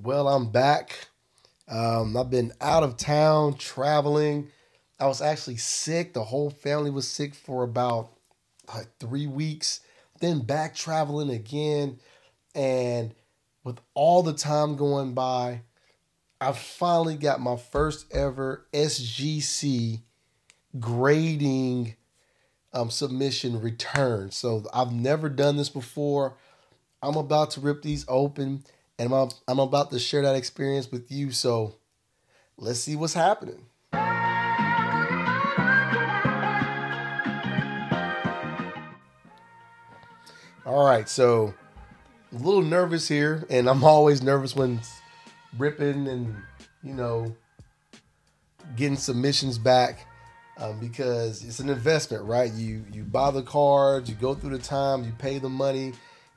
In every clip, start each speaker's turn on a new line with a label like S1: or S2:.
S1: Well, I'm back. I've been out of town traveling. I was actually sick. The whole family was sick for about 3 weeks. Then back traveling again. And with all the time going by, I finally got my first ever SGC grading submission return. So I've never done this before. I'm about to rip these open and I'm about to share that experience with you. So let's see what's happening. All right, so a little nervous here, and I'm always nervous when ripping and you know getting submissions back because it's an investment, right? You buy the cards, you go through the time, you pay the money,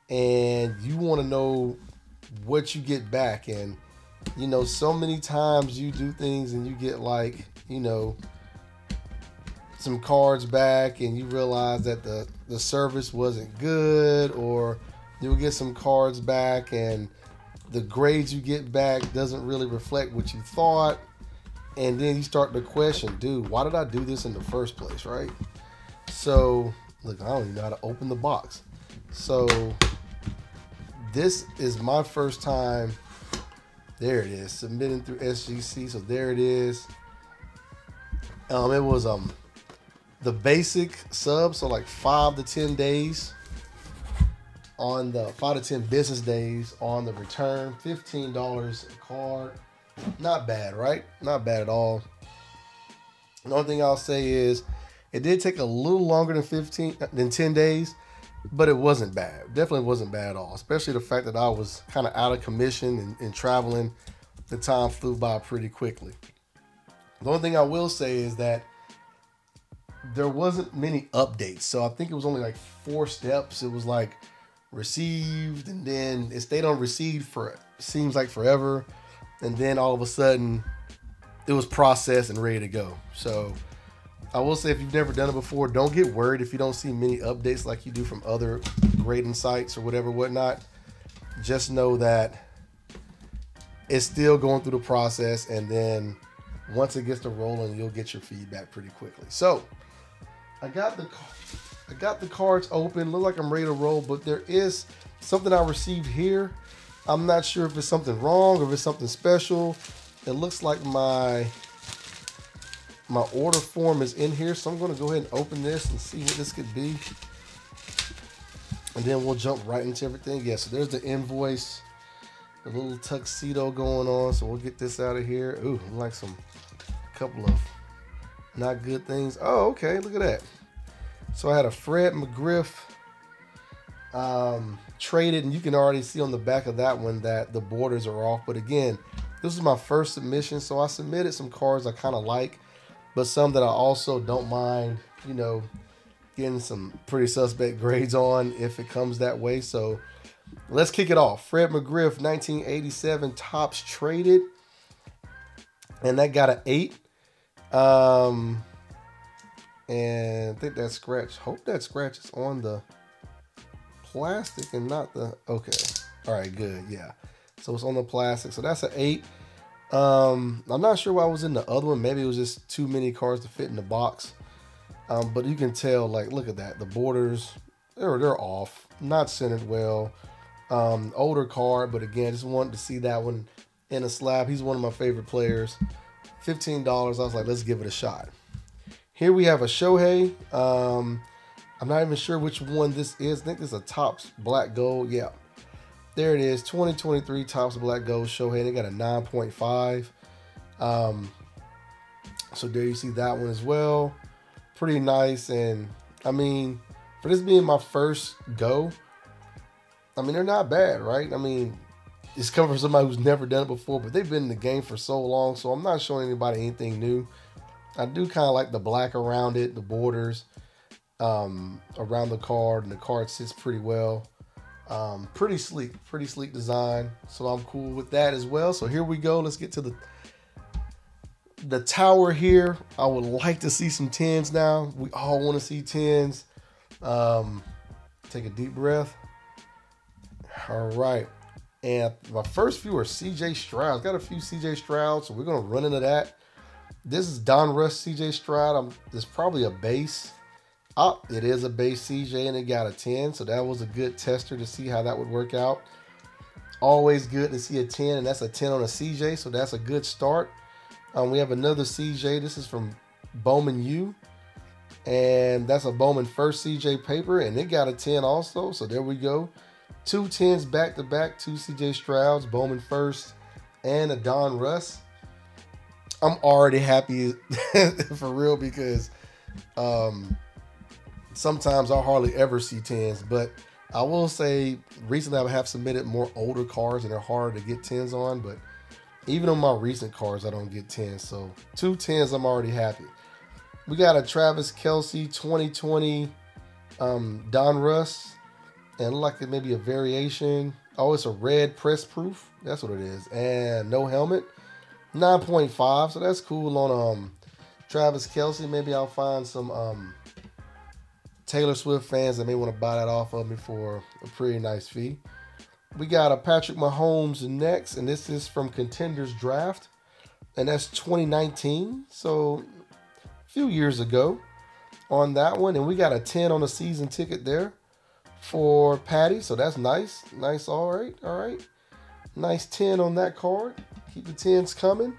S1: and you want to know what you get back. And so many times you do things and you get like some cards back and you realize that the service wasn't good, or you'll get some cards back and the grades you get back doesn't really reflect what you thought. And then you start to question, dude, why did I do this in the first place, right? So, look, I don't even know how to open the box. So, this is my first time, there it is, submitting through SGC. So, there it is. It was the basic sub, so like 5 to 10 days on the 5 to 10 business days on the return, $15 a card. Not bad, right? Not bad at all. The only thing I'll say is it did take a little longer than 10 days, but it wasn't bad. Definitely wasn't bad at all, especially the fact that I was kind of out of commission and traveling. The time flew by pretty quickly. The only thing I will say is that there wasn't many updates. So I think it was only like 4 steps. It was like received, and then it stayed on received for seems like forever. And then all of a sudden it was processed and ready to go. So I will say, if you've never done it before, don't get worried if you don't see many updates like you do from other grading sites or whatnot. Just know that it's still going through the process, and then once it gets to rolling, you'll get your feedback pretty quickly. So I got the cards open. Look like I'm ready to roll, but there is something I received here. I'm not sure if it's something wrong or if it's something special. It looks like my order form is in here, so I'm going to go ahead and open this and see what this could be. And then we'll jump right into everything. Yeah, so there's the invoice, the little tuxedo going on. So we'll get this out of here. Ooh, like a couple of not good things. Oh, okay, look at that. So I had a Fred McGriff traded, and you can already see on the back of that one that the borders are off. But again, this is my first submission, so I submitted some cards I kind of like, but some that I also don't mind, getting some pretty suspect grades on if it comes that way. So let's kick it off. Fred McGriff, 1987 Topps traded, and that got an 8. And I think that scratch, hope that scratch is on the plastic and not the, okay. All right, good, yeah. So it's on the plastic, so that's an 8. I'm not sure why I was in the other one. Maybe it was just too many cards to fit in the box. But you can tell, like, look at that. The borders, they're off, not centered well. Older card, but again, just wanted to see that one in a slab. He's one of my favorite players. $15. I was like, let's give it a shot. Here we have a Shohei. I'm not even sure which one this is. I think this is a Topps Black Gold. Yeah, there it is. 2023 Topps Black Gold Shohei. They got a 9.5. So there you see that one as well. Pretty nice. And I mean, for this being my first go, I mean, they're not bad, right? I mean, it's coming from somebody who's never done it before, but they've been in the game for so long, so I'm not showing anybody anything new. I do kind of like the black around it, the borders around the card, and the card sits pretty well. Pretty sleek design, so I'm cool with that as well. So here we go. Let's get to the tower here. I would like to see some 10s now. We all want to see 10s. Take a deep breath. All right. And my first few are CJ Stroud. Got a few CJ Stroud, so we're going to run into that. This is Donruss CJ Stroud. It's probably a base. Oh, it is a base CJ, and it got a 10, so that was a good tester to see how that would work out. Always good to see a 10, and that's a 10 on a CJ, so that's a good start. We have another CJ. This is from Bowman U, and that's a Bowman first CJ paper, and it got a 10 also, so there we go. 2 10s back-to-back, 2 CJ Strouds, Bowman first, and a Donruss. I'm already happy for real because sometimes I hardly ever see 10s, but I will say recently I have submitted more older cards and they're harder to get 10s on, but even on my recent cards, I don't get 10s. So 2 10s, I'm already happy. We got a Travis Kelce 2020 Donruss, and like it may be a variation. Oh, it's a red press proof. That's what it is. And no helmet. 9.5, so that's cool on Travis Kelce. Maybe I'll find some Taylor Swift fans that may want to buy that off of me for a pretty nice fee. We got a Patrick Mahomes next, and this is from Contenders Draft, and that's 2019, so a few years ago on that one. And we got a 10 on the season ticket there for Patty, so that's nice. Nice, all right. Nice 10 on that card. Keep the 10s coming.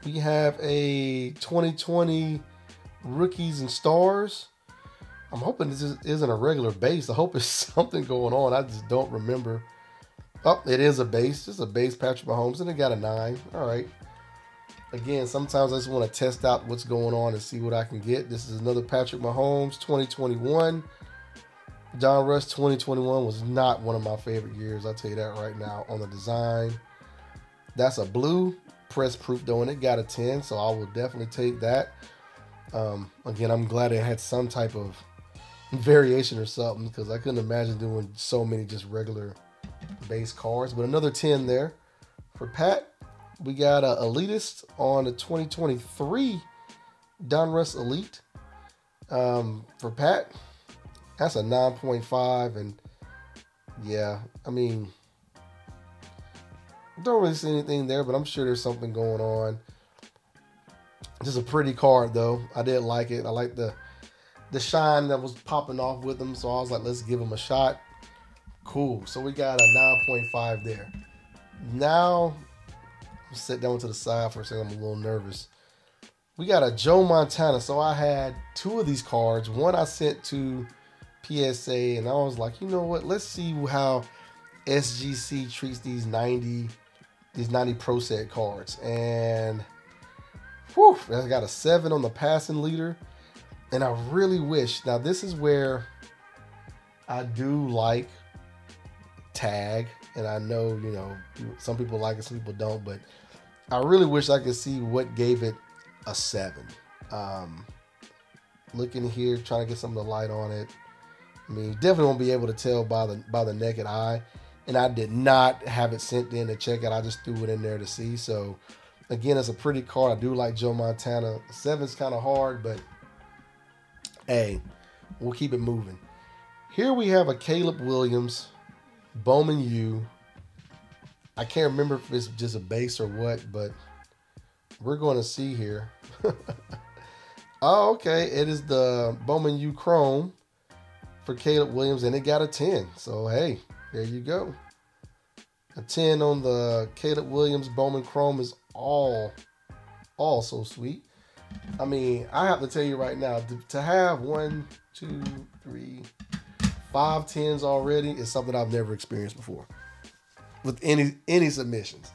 S1: We have a 2020 Rookies and Stars. I'm hoping this isn't a regular base. I hope it's something going on. I just don't remember. Oh, it is a base. Just a base Patrick Mahomes, and it got a 9. All right. Again, sometimes I just want to test out what's going on and see what I can get. This is another Patrick Mahomes 2021. Donruss 2021 was not one of my favorite years. I'll tell you that right now on the design. That's a blue press proof though, and it got a 10, so I will definitely take that. Again, I'm glad it had some type of variation or something because I couldn't imagine doing so many just regular base cards. But another 10 there for Pat. We got a Elitist on the 2023 Donruss Elite for Pat. That's a 9.5, and yeah, I mean, don't really see anything there, but I'm sure there's something going on. Just a pretty card, though. I did like it. I like the shine that was popping off with them, so I was like, let's give him a shot. Cool. So we got a 9.5 there. Now, I'll sit down to the side for a second. I'm a little nervous. We got a Joe Montana. So I had 2 of these cards. One I sent to PSA, and I was like, you know what? Let's see how SGC treats these 90 Pro Set cards. And whew, that's got a 7 on the passing leader. And I really wish, now this is where I do like tag, and I know, you know, some people like it, some people don't, but I really wish I could see what gave it a 7. Looking here, trying to get some of the light on it. I mean, you definitely won't be able to tell by the naked eye. And I did not have it sent in to check it. I just threw it in there to see. So, again, it's a pretty card. I do like Joe Montana. 7's kind of hard, but hey, we'll keep it moving. Here we have a Caleb Williams, Bowman U. I can't remember if it's just a base or what, but we're going to see here. Oh, okay. It is the Bowman U Chrome for Caleb Williams, and it got a 10. So, hey, there you go. A 10 on the Caleb Williams Bowman Chrome is all so sweet. I mean, I have to tell you right now, to have 1, 2, 3, 5 10s already is something I've never experienced before with any submissions.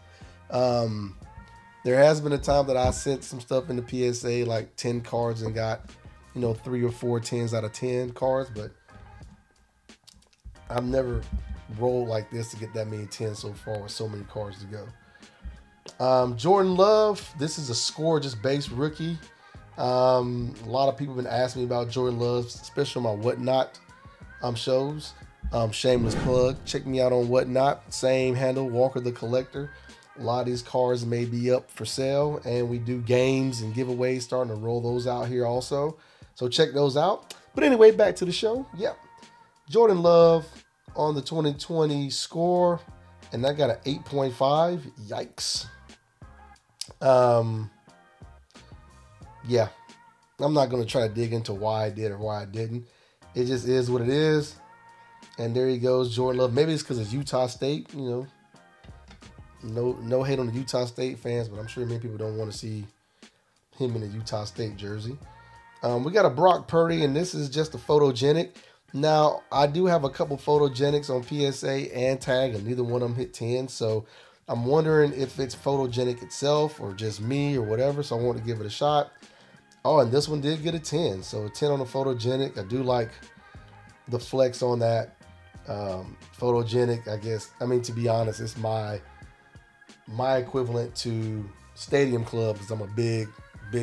S1: There has been a time that I sent some stuff into PSA, like 10 cards, and got, 3 or 4 10s out of 10 cards, but I've never rolled like this to get that many 10s so far with so many cards to go. Jordan Love, this is a score just base rookie. A lot of people have been asking me about Jordan Love, especially on my Whatnot shows. Shameless plug. Check me out on Whatnot. Same handle, Walker the Collector. A lot of these cards may be up for sale, and we do games and giveaways, starting to roll those out here also. So check those out. But anyway, back to the show. Yep. Jordan Love, on the 2020 score, and I got an 8.5. Yikes. Yeah, I'm not going to try to dig into why I did or why I didn't. It just is what it is. And there he goes, Jordan Love. Maybe it's because it's Utah State, you know. No hate on the Utah State fans, but I'm sure many people don't want to see him in a Utah State jersey. We got a Brock Purdy, and this is just a photogenic. Now, I do have a couple photogenics on PSA and tag, and neither one of them hit 10. So I'm wondering if it's photogenic itself or just me or whatever. So I want to give it a shot. Oh, and this one did get a 10. So a 10 on the photogenic. I do like the flex on that. Photogenic, I guess. I mean, to be honest, it's my equivalent to Stadium Club, because I'm a big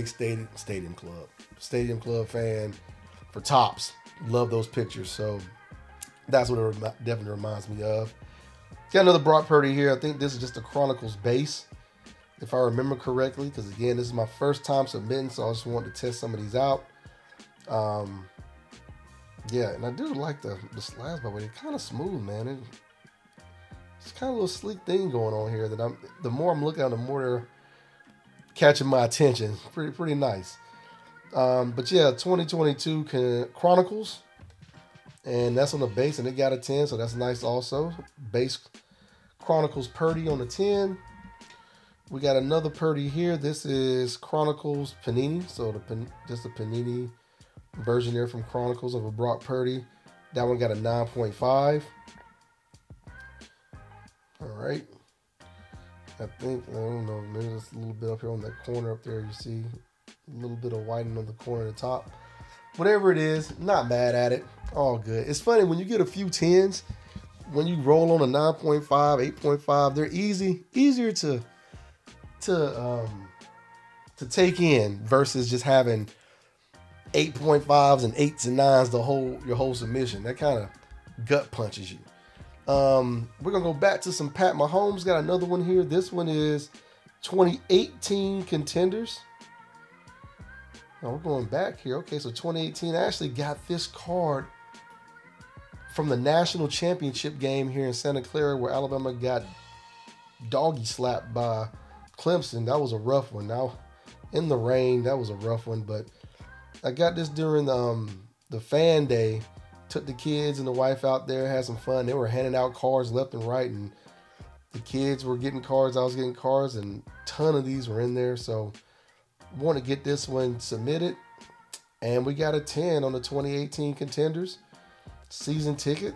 S1: Stadium Club fan for Topps. Love those pictures. So that's what it definitely reminds me of. Got another Brock Purdy here. I think this is just a Chronicles base, if I remember correctly, because again, this is my first time submitting, so I just wanted to test some of these out. Yeah, and I do like the slabs, by the way. They're kind of smooth, man. It's kind of a little sleek thing going on here that the more I'm looking at, the more they're catching my attention. Pretty nice. But yeah, 2022 Chronicles, and that's on the base, and it got a 10, so that's nice also. Base Chronicles Purdy on the 10. We got another Purdy here. This is Chronicles Panini, so just a Panini version there from Chronicles of a Brock Purdy. That one got a 9.5. All right. I don't know, maybe it's a little bit up here on that corner up there. You see a little bit of whitening on the corner at the top. Whatever it is, not mad at it. All good. It's funny when you get a few 10s, when you roll on a 9.5, 8.5, they're easier to take in versus just having 8.5s and 8s and 9s your whole submission. That kind of gut punches you. We're gonna go back to some Pat Mahomes. Got another one here. This one is 2018 Contenders. Now we're going back here. Okay, so 2018. I actually got this card from the national championship game here in Santa Clara, where Alabama got doggy slapped by Clemson. That was a rough one. Now in the rain, that was a rough one. But I got this during the fan day. Took the kids and the wife out there, had some fun. They were handing out cards left and right, and the kids were getting cards. I was getting cards, and a ton of these were in there. So I want to get this one submitted. And we got a 10 on the 2018 Contenders. Season ticket.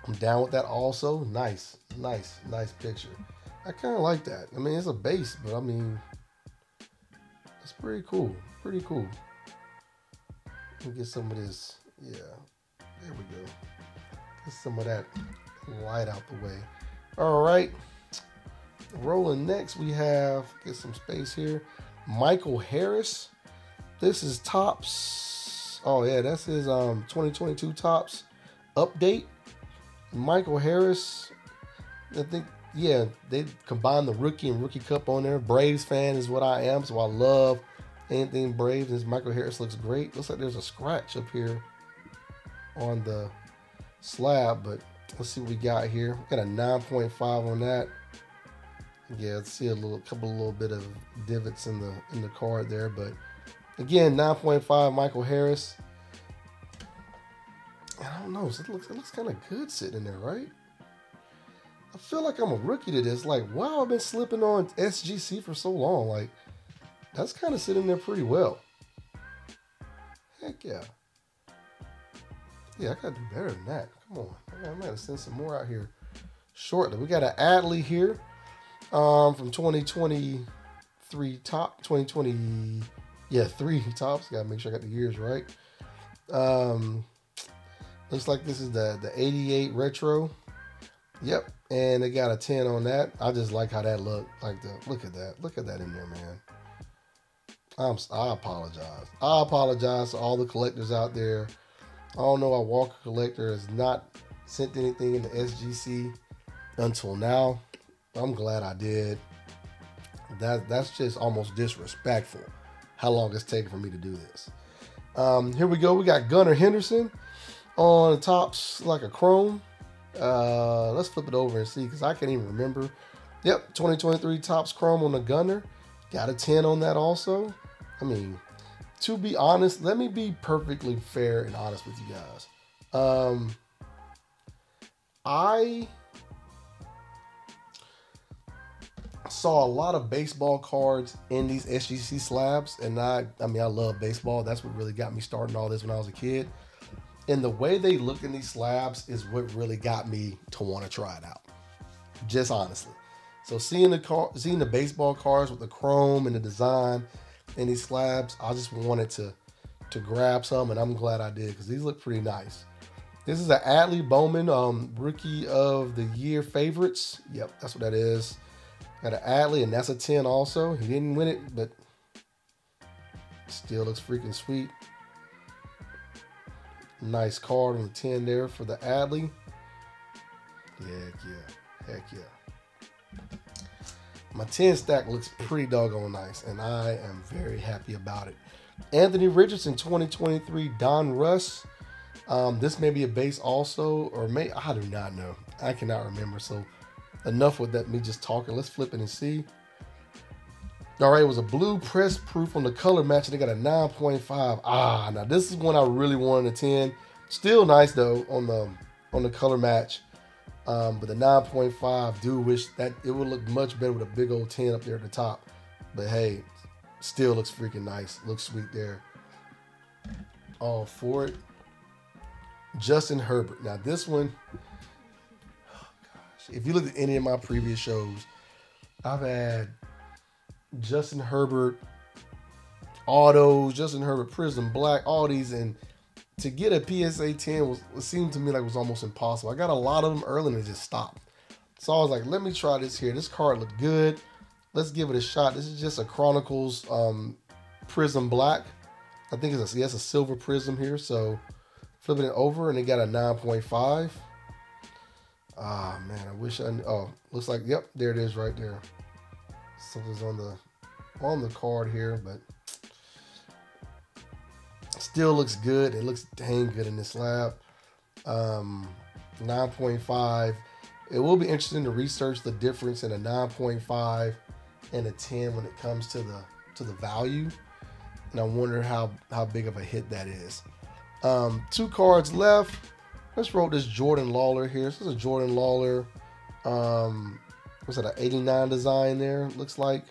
S1: I'm down with that also. Nice picture. I kind of like that. I mean, it's a base, but I mean, it's pretty cool. Pretty cool. Let me get some of this. Yeah, there we go. Get some of that light out the way. All right. Rolling next, we have, get some space here, Michael Harris. This is Topps. Oh, yeah, that's his 2022 Topps update. Michael Harris, I think, yeah, they combined the rookie and rookie cup on there. Braves fan is what I am, so I love anything Braves. This Michael Harris looks great. Looks like there's a scratch up here on the slab, but let's see what we got here. We got a 9.5 on that. Yeah, let's see a little bit of divots in the card there, but again, 9.5 Michael Harris. I don't know. It looks kind of good sitting in there, right? I feel like I'm a rookie to this. Like, wow, I've been slipping on SGC for so long. Like, that's kind of sitting there pretty well. Heck yeah. Yeah, I gotta do better than that. Come on. I might have sent some more out here shortly. We got an Adley here from 2023 top. 2020, yeah, 3 Topps. Gotta make sure I got the years right. Looks like this is the 88 retro. Yep, and they got a 10 on that. I just like how that looked. Look at that in there, man. I apologize. I apologize to all the collectors out there. I don't know why Walker Collector has not sent anything in the SGC until now. I'm glad I did. That's just almost disrespectful how long it's taken for me to do this. Here we go. We got Gunnar Henderson. On the tops, like a chrome. Let's flip it over and see, because I can't even remember. Yep, 2023 tops chrome on the Gunner. Got a 10 on that also. I mean, to be honest, let me be perfectly fair and honest with you guys. I saw a lot of baseball cards in these SGC slabs, and I mean, I love baseball. That's what really got me starting all this when I was a kid. And the way they look in these slabs is what really got me to want to try it out. Just honestly. So seeing the baseball cards with the chrome and the design in these slabs, I just wanted to grab some, and I'm glad I did, because these look pretty nice. This is an Adley Bowman Rookie of the Year favorites. Yep, that's what that is. Got an Adley, and that's a 10 also. He didn't win it, but still looks freaking sweet. Nice card on the 10 there for the Adley. Heck yeah. Heck yeah. My 10 stack looks pretty doggone nice, and I am very happy about it. Anthony Richardson 2023 Don Russ. This may be a base also, or I do not know. I cannot remember. So enough with that, me just talking. Let's flip it and see. All right, it was a blue press proof on the color match, and they got a 9.5. Now this is one I really wanted a 10. Still nice though on the color match. But the 9.5, do wish that it would look much better with a big old 10 up there at the top. But hey, still looks freaking nice. Looks sweet there. All for it. Justin Herbert. Now this one, oh gosh, if you look at any of my previous shows, I've had Justin Herbert autos, Justin Herbert Prism Black, all these, and to get a PSA 10 seemed to me like it was almost impossible. I got a lot of them early and it just stopped. So I was like, let me try this here. This card looked good. Let's give it a shot. This is just a Chronicles Prism Black. I think it's a silver prism here. So flipping it over, and it got a 9.5. Ah, man, I wish I knew. Oh, looks like, yep, there it is right there. Something's on the card here, but still looks good. It looks dang good in this slab. 9.5. It will be interesting to research the difference in a 9.5 and a 10 when it comes to the value. And I wonder how big of a hit that is. 2 cards left. Let's roll this Jordan Lawler here. This is a Jordan Lawler. What's that, an 89 design there? Looks like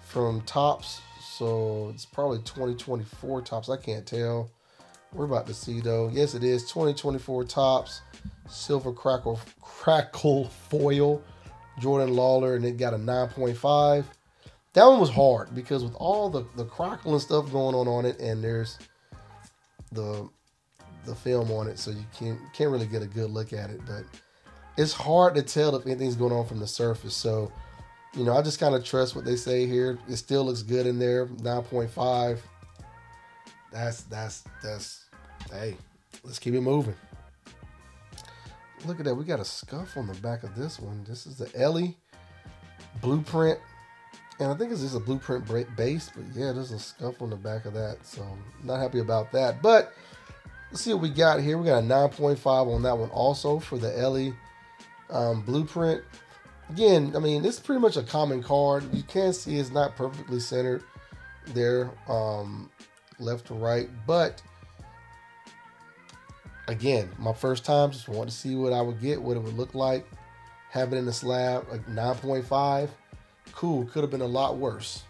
S1: from Topps. So it's probably 2024 Topps. I can't tell. We're about to see though. Yes, it is 2024 Topps. Silver crackle foil. Jordan Lawler, and it got a 9.5. That one was hard because with all the crackle and stuff going on it, and there's the film on it, so you can't really get a good look at it. But it's hard to tell if anything's going on from the surface. So, you know, I just kind of trust what they say here. It still looks good in there. 9.5. That's hey, let's keep it moving. Look at that. We got a scuff on the back of this one. This is the Ellie blueprint. And I think it's just a blueprint base, but yeah, there's a scuff on the back of that. So not happy about that. But let's see what we got here. We got a 9.5 on that one also for the Ellie blueprint. Again, I mean, this is pretty much a common card. You can see it's not perfectly centered there, left to right. But again, my first time, just wanted to see what I would get, what it would look like. Have it in the slab, like 9.5. Cool, could have been a lot worse.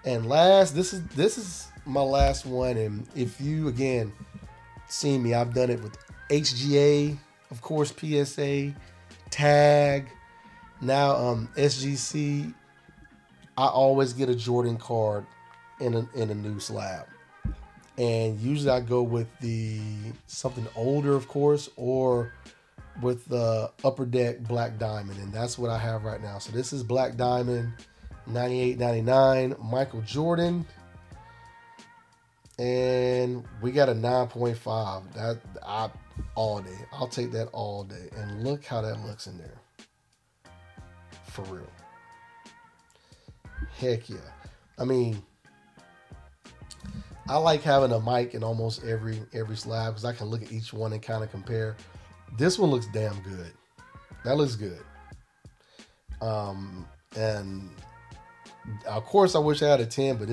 S1: And last, this is my last one. And if you, again, see me, I've done it with HGA, of course, PSA, Tag, now SGC. I always get a Jordan card in a new slab. And usually I go with something older, of course, or with the Upper Deck Black Diamond, and that's what I have right now. So this is Black Diamond, 98.99, Michael Jordan, and we got a 9.5. That all day. I'll take that all day. And look how that looks in there. For real. Heck yeah. I mean, I like having a mic in almost every slab because I can look at each one and kind of compare. This one looks damn good. That looks good. And of course I wish I had a 10, but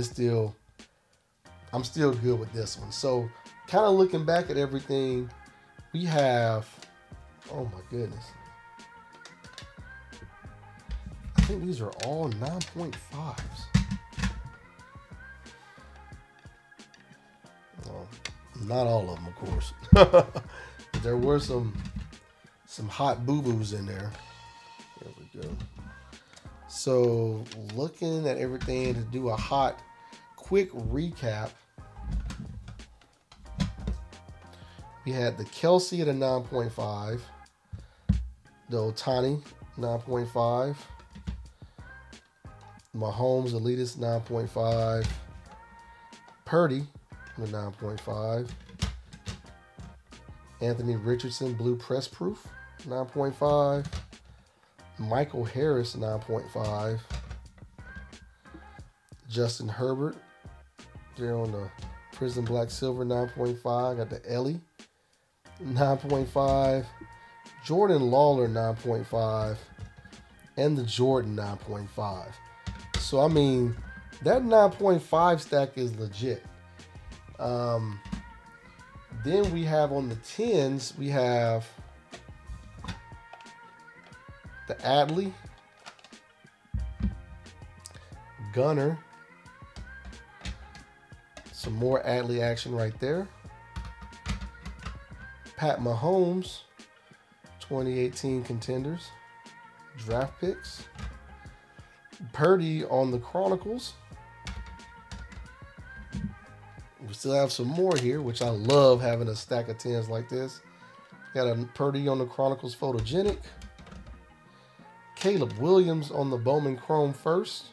S1: I'm still good with this one. So kind of looking back at everything, we have, oh my goodness. I think these are all 9.5s. Well, not all of them, of course. There were some hot boo-boos in there. There we go. So looking at everything to do a hot, quick recap. We had the Kelsey at a 9.5. The Ohtani, 9.5. Mahomes, Elitist, 9.5. Purdy, the 9.5. Anthony Richardson, Blue Press Proof, 9.5. Michael Harris, 9.5. Justin Herbert, there on the Prism Black Silver, 9.5. Got the Ellie, 9.5. Jordan Lawler, 9.5. And the Jordan, 9.5. So, I mean, that 9.5 stack is legit. Then we have on the 10s, we have the Adley, Gunner, some more Adley action right there. Pat Mahomes, 2018 contenders, draft picks. Purdy on the Chronicles. We still have some more here, which I love having a stack of 10s like this. Got a Purdy on the Chronicles Photogenic. Caleb Williams on the Bowman Chrome first.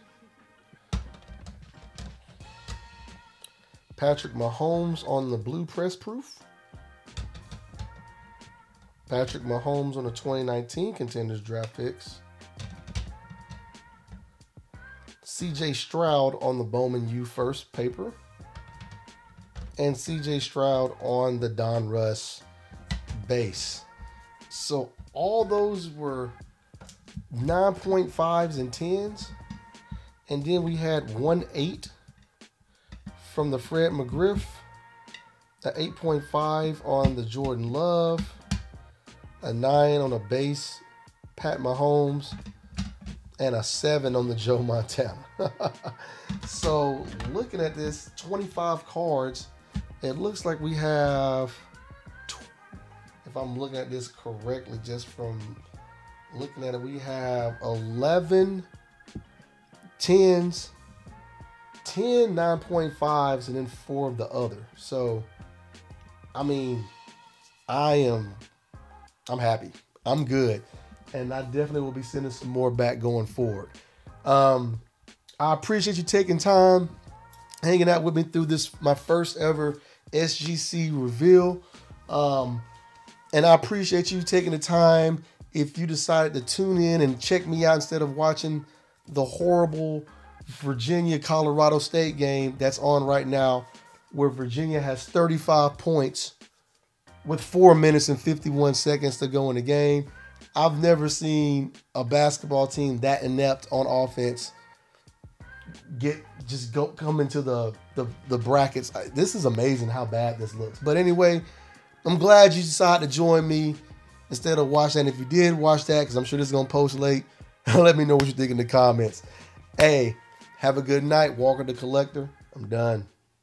S1: Patrick Mahomes on the Blue Press Proof. Patrick Mahomes on the 2019 contenders draft picks. CJ Stroud on the Bowman U first paper. And CJ Stroud on the Don Russ base. So all those were 9.5s and 10s. And then we had 1/8 from the Fred McGriff. The 8.5 on the Jordan Love. A 9 on a base Pat Mahomes. And a 7 on the Joe Montana. So looking at this, 25 cards, it looks like we have, if I'm looking at this correctly, just from looking at it, we have 11 10s, 10 9.5s, and then 4 of the other. So, I mean, I'm happy. I'm good. And I definitely will be sending some more back going forward. I appreciate you taking time, hanging out with me through this, my first ever SGC reveal. And I appreciate you taking the time. If you decided to tune in and check me out instead of watching the horrible Virginia-Colorado State game that's on right now, where Virginia has 35 points with 4 minutes and 51 seconds to go in the game. I've never seen a basketball team that inept on offense come into the brackets. This is amazing how bad this looks. But anyway, I'm glad you decided to join me instead of watch that. And if you did watch that, because I'm sure this is going to post late, let me know what you think in the comments. Hey, have a good night. Walker the Collector. I'm done.